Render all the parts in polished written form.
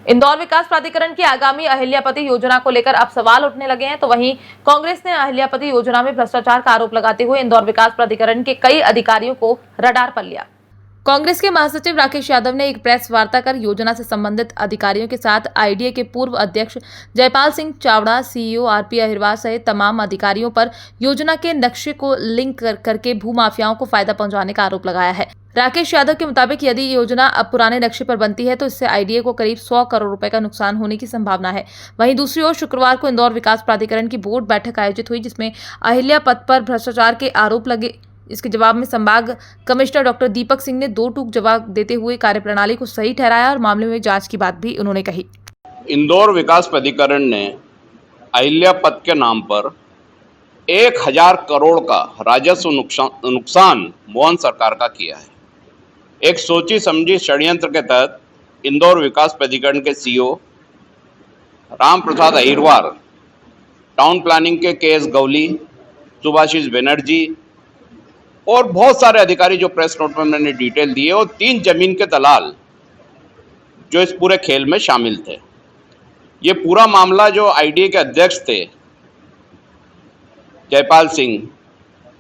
इंदौर विकास प्राधिकरण की आगामी अहिल्यापति योजना को लेकर अब सवाल उठने लगे हैं। तो वहीं कांग्रेस ने अहिल्यापति योजना में भ्रष्टाचार का आरोप लगाते हुए इंदौर विकास प्राधिकरण के कई अधिकारियों को रडार पर लिया। कांग्रेस के महासचिव राकेश यादव ने एक प्रेस वार्ता कर योजना से संबंधित अधिकारियों के साथ आईडीए के पूर्व अध्यक्ष जयपाल सिंह चावड़ा, सीईओ आरपी अहिरवार सहित तमाम अधिकारियों पर योजना के नक्शे को लिंक करके भूमाफियाओं को फायदा पहुंचाने का आरोप लगाया है। राकेश यादव के मुताबिक यदि योजना अब पुराने नक्शे पर बनती है तो इससे आईडीए को करीब 100 करोड़ रुपए का नुकसान होने की संभावना है। वहीं दूसरी ओर शुक्रवार को इंदौर विकास प्राधिकरण की बोर्ड बैठक आयोजित हुई, जिसमें अहिल्या पथ पर भ्रष्टाचार के आरोप लगे। इसके जवाब में संभाग कमिश्नर डॉक्टर दीपक सिंह ने दो टूक जवाब देते हुए कार्यप्रणाली को सही ठहराया और मामले में जांच की बात भी उन्होंने कही। इंदौर विकास प्राधिकरण ने अहिल्या पथ के नाम पर 1000 करोड़ का राजस्व नुकसान मोहन सरकार का किया है। एक सोची समझी षड्यंत्र के तहत इंदौर विकास प्राधिकरण के CEO Ram Prasad Ahirwar, town planning के केएस गवली, सुभाषिष बनर्जी और बहुत सारे अधिकारी जो प्रेस नोट में मैंने डिटेल दिए, और 3 जमीन के दलाल जो इस पूरे खेल में शामिल थे। ये पूरा मामला जो आईडीए के अध्यक्ष थे जयपाल सिंह,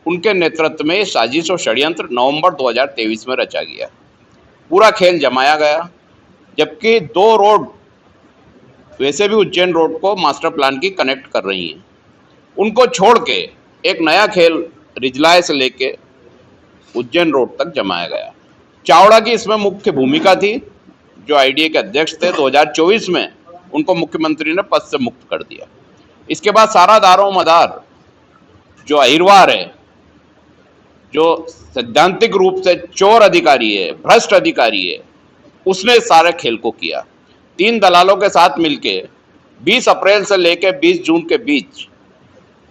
उनके नेतृत्व में साजिश और षड्यंत्र नवंबर 2023 में रचा गया। पूरा खेल जमाया गया, जबकि 2 रोड वैसे भी उज्जैन रोड को मास्टर प्लान की कनेक्ट कर रही हैं, उनको छोड़ के एक नया खेल रिजलाय से लेके उज्जैन रोड तक जमाया गया। चावड़ा की इसमें मुख्य भूमिका थी, जो आईडीए के अध्यक्ष थे। 2024 में उनको मुख्यमंत्री ने पद से मुक्त कर दिया। इसके बाद सारा दारो मदार जो अहिरवार है, जो सैद्धांतिक रूप से चोर अधिकारी है, भ्रष्ट अधिकारी है, उसने सारे खेल को किया। 3 दलालों के साथ मिलके 20 अप्रैल से लेकर 20 जून के बीच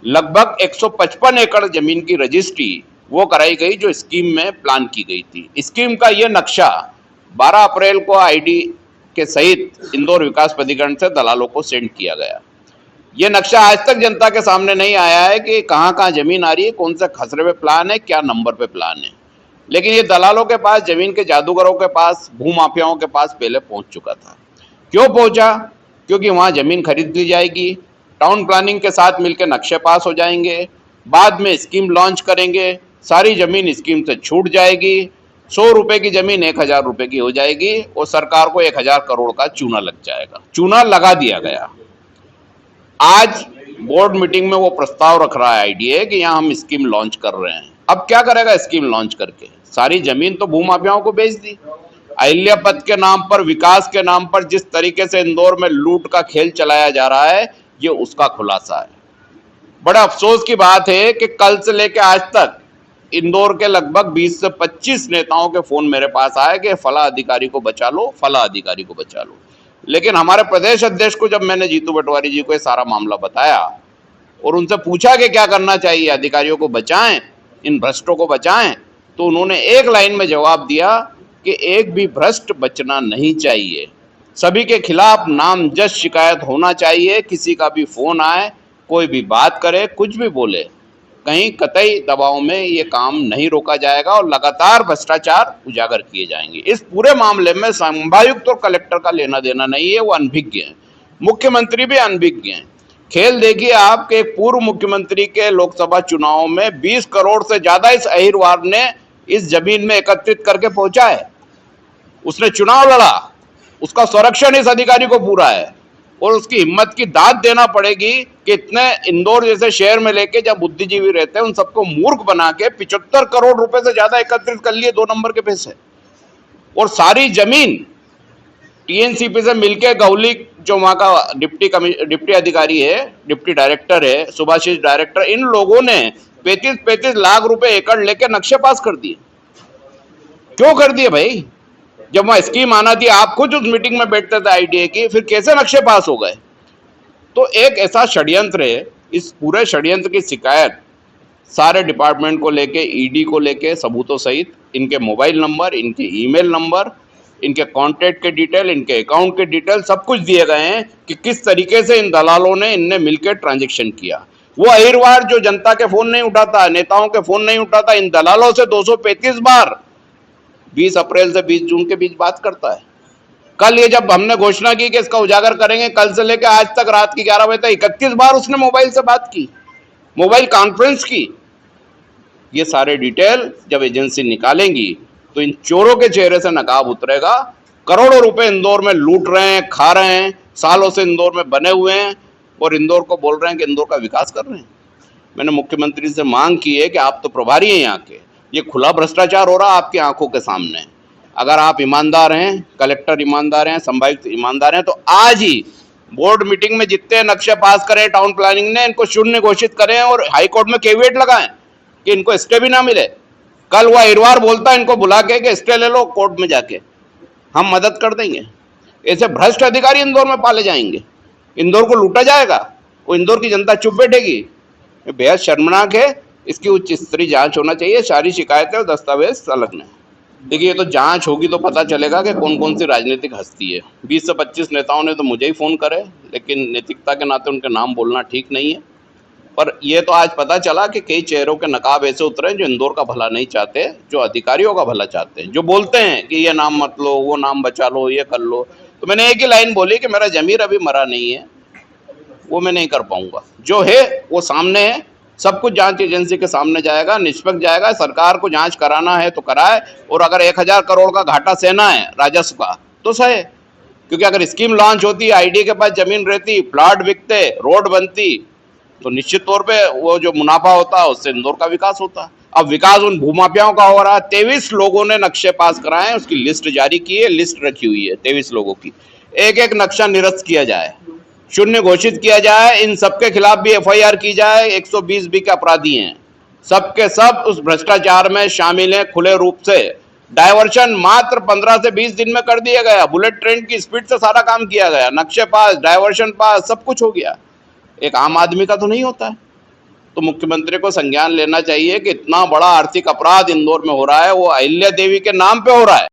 लगभग 155 एकड़ जमीन की रजिस्ट्री वो कराई गई जो स्कीम में प्लान की गई थी। स्कीम का ये नक्शा 12 अप्रैल को आईडी के सहित इंदौर विकास प्राधिकरण से दलालों को सेंड किया गया। ये नक्शा आज तक जनता के सामने नहीं आया है कि कहाँ कहाँ जमीन आ रही है, कौन से खसरे पे प्लान है, क्या नंबर पे प्लान है। लेकिन ये दलालों के पास, जमीन के जादूगरों के पास, भूमाफियाओं के पास पहले पहुंच चुका था। क्यों पहुंचा? क्योंकि वहाँ जमीन खरीद ली जाएगी, टाउन प्लानिंग के साथ मिलकर नक्शे पास हो जाएंगे, बाद में स्कीम लॉन्च करेंगे, सारी जमीन स्कीम से छूट जाएगी, 100 रुपए की जमीन 1000 रुपए की हो जाएगी और सरकार को 1000 करोड़ का चूना लग जाएगा। चूना लगा दिया गया। आज बोर्ड मीटिंग में वो प्रस्ताव रख रहा है आईडीए कि यहाँ हम स्कीम लॉन्च कर रहे हैं। अब क्या करेगा स्कीम लॉन्च करके? सारी जमीन तो भूमाफियाओं को बेच दी। अहिल्या पथ के नाम पर, विकास के नाम पर जिस तरीके से इंदौर में लूट का खेल चलाया जा रहा है, ये उसका खुलासा है। बड़ा अफसोस की बात है कि कल से लेकर आज तक इंदौर के लगभग 20 से 25 नेताओं के फोन मेरे पास आए कि फला अधिकारी को बचा लो, फला अधिकारी को बचा लो। लेकिन हमारे प्रदेश अध्यक्ष को जब मैंने जीतू पटवारी जी को ये सारा मामला बताया और उनसे पूछा कि क्या करना चाहिए, अधिकारियों को बचाएं, इन भ्रष्टों को बचाएं, तो उन्होंने एक लाइन में जवाब दिया कि एक भी भ्रष्ट बचना नहीं चाहिए, सभी के खिलाफ नामजद शिकायत होना चाहिए। किसी का भी फोन आए, कोई भी बात करे, कुछ भी बोले, कहीं कतई दबाव में ये काम नहीं रोका जाएगा और लगातार भ्रष्टाचार उजागर किए जाएंगे। इस पूरे मामले में संभायुक्त और कलेक्टर का लेना देना नहीं है, वो अनभिज्ञ हैं। मुख्यमंत्री भी अनभिज्ञ हैं। खेल देखिए आपके एक पूर्व मुख्यमंत्री के लोकसभा चुनाव में 20 करोड़ से ज्यादा इस अहिरवार ने इस जमीन में एकत्रित करके पहुंचा है। उसने चुनाव लड़ा, उसका संरक्षण इस अधिकारी को पूरा है और उसकी हिम्मत की दाद देना पड़ेगी कि इतने इंदौर जैसे शहर में लेके जब बुद्धिजीवी रहते हैं उन सबको मूर्ख बना के 75 करोड़ रुपए से ज्यादा एकत्रित कर लिए 2 नंबर के पैसे, और सारी जमीन टीएनसीपी से मिलके गवली जो वहां का डिप्टी अधिकारी है, डिप्टी डायरेक्टर है, सुभाषिष डायरेक्टर, इन लोगों ने 35-35 लाख रुपए एकड़ लेके नक्शे पास कर दिए। क्यों कर दिए भाई? जब वहां स्कीम आना थी, आप खुद उस मीटिंग में बैठते थे आईडीए की, फिर कैसे नक्शे पास हो गए? तो एक ऐसा षड्यंत्र है। इस पूरे षड्यंत्र की शिकायत सारे डिपार्टमेंट को लेके, ईडी को लेके सबूतों सहित, इनके मोबाइल नंबर, इनके ईमेल नंबर, इनके कॉन्टैक्ट के डिटेल, इनके अकाउंट के डिटेल सब कुछ दिए गए हैं कि किस तरीके से इन दलालों ने इनने मिलकर ट्रांजेक्शन किया। वो अहिरवार जो जनता के फोन नहीं उठाता, नेताओं के फोन नहीं उठाता, इन दलालों से 235 बार 20 अप्रैल से 20 जून के बीच बात करता है। कल ये जब हमने घोषणा की कि इसका उजागर करेंगे, कल से लेकर आज तक रात की 11 बजे तक 31 बार उसने मोबाइल से बात की, मोबाइल कॉन्फ्रेंस की। ये सारे डिटेल जब एजेंसी निकालेंगी तो इन चोरों के चेहरे से नकाब उतरेगा। करोड़ों रुपए इंदौर में लूट रहे हैं, खा रहे हैं, सालों से इंदौर में बने हुए हैं और इंदौर को बोल रहे हैं कि इंदौर का विकास कर रहे हैं। मैंने मुख्यमंत्री से मांग की है कि आप तो प्रभारी हैं यहाँ के, ये खुला भ्रष्टाचार हो रहा है आपकी आंखों के सामने। अगर आप ईमानदार हैं, कलेक्टर ईमानदार हैं, संभावित ईमानदार हैं, तो आज ही बोर्ड मीटिंग में जितने नक्शे पास करें टाउन प्लानिंग ने, इनको शून्य घोषित करें और हाईकोर्ट में कैविएट लगाएं कि इनको स्टे भी ना मिले। कल वो अहिरवार बोलता है इनको बुला के स्टे ले लो कोर्ट में जाके, हम मदद कर देंगे। ऐसे भ्रष्ट अधिकारी इंदौर में पाले जाएंगे, इंदौर को लूटा जाएगा, वो इंदौर की जनता चुप बैठेगी। बेहद शर्मनाक है, इसकी उच्च स्तरीय जांच होना चाहिए। सारी शिकायतें और दस्तावेज संलग्न है। देखिए, ये तो जांच होगी तो पता चलेगा कि कौन कौन सी राजनीतिक हस्ती है। 20 से 25 नेताओं ने तो मुझे ही फ़ोन करे, लेकिन नैतिकता के नाते उनके नाम बोलना ठीक नहीं है। पर ये तो आज पता चला कि कई चेहरों के नकाब ऐसे उतरे जो इंदौर का भला नहीं चाहते, जो अधिकारियों का भला चाहते हैं, जो बोलते हैं कि ये नाम मत लो, वो नाम बचा लो, ये कर लो। तो मैंने एक ही लाइन बोली कि मेरा ज़मीर अभी मरा नहीं है, वो मैं नहीं कर पाऊंगा। जो है वो सामने है, सब कुछ जांच एजेंसी के सामने जाएगा, निष्पक्ष जाएगा। सरकार को जांच कराना है तो कराए, और अगर 1000 करोड़ का घाटा सहना है राजस्व का तो सहे। क्योंकि अगर स्कीम लॉन्च होती, आईडी के पास जमीन रहती, प्लॉट बिकते, रोड बनती, तो निश्चित तौर पे वो जो मुनाफा होता है उससे इंदौर का विकास होता। अब विकास उन भूमाफियाओं का हो रहा है। 23 लोगों ने नक्शे पास कराए, उसकी लिस्ट जारी की है, लिस्ट रखी हुई है 23 लोगों की। एक एक नक्शा निरस्त किया जाए, शून्य घोषित किया जाए, इन सबके खिलाफ भी एफआईआर की जाए। 120 बी के अपराधी हैं, सबके सब उस भ्रष्टाचार में शामिल हैं खुले रूप से। डायवर्शन मात्र 15 से 20 दिन में कर दिया गया, बुलेट ट्रेन की स्पीड से सारा काम किया गया, नक्शे पास, डायवर्शन पास, सब कुछ हो गया। एक आम आदमी का तो नहीं होता है। तो मुख्यमंत्री को संज्ञान लेना चाहिए कि इतना बड़ा आर्थिक अपराध इंदौर में हो रहा है, वो अहिल्या देवी के नाम पे हो रहा है।